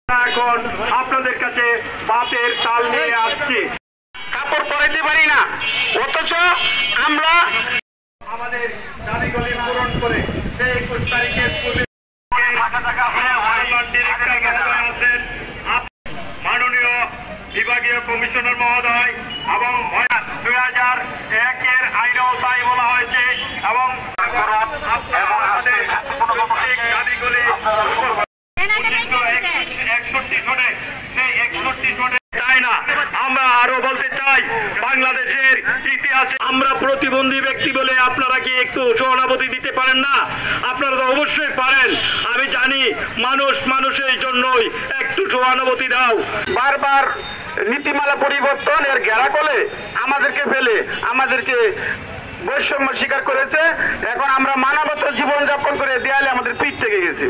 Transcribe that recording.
এখন আপনাদের কাছে বাতের তাল নিয়ে আসছি। কাপড় পরাইতে পারি না, অথচ আমরা আমাদের দাবিগুলি পূরণ করে সেই 21 তারিখের পূর্বে মাননীয় বিভাগীয় কমিশনার মহোদয় এবং 2001-এর আইনেও তাই বলা হয়েছে এবং আমাদের প্রত্যেক দাবিগুলি 61 সনে সেই 61 সনে চাই না। আমরা আরো বলতে চাই, বাংলাদেশের ইতিহাসে আমরা প্রতিবন্ধী ব্যক্তি বলে আপনারা কি একটু সহানুভূতি দিতে পারেন না? আপনারা তো অবশ্যই পারেন। আমি জানি মানুষের জন্যই একটু সহানুভূতি দাও। বারবার নীতিমালা পরিবর্তন এর ঘেরাকলে আমাদেরকে ফেলে আমাদেরকে বৈষম্য স্বীকার করেছে। এখন আমরা মানবত জীবনযাপন করে দেয়ালে আমাদের পিঠ থেকে গেছি।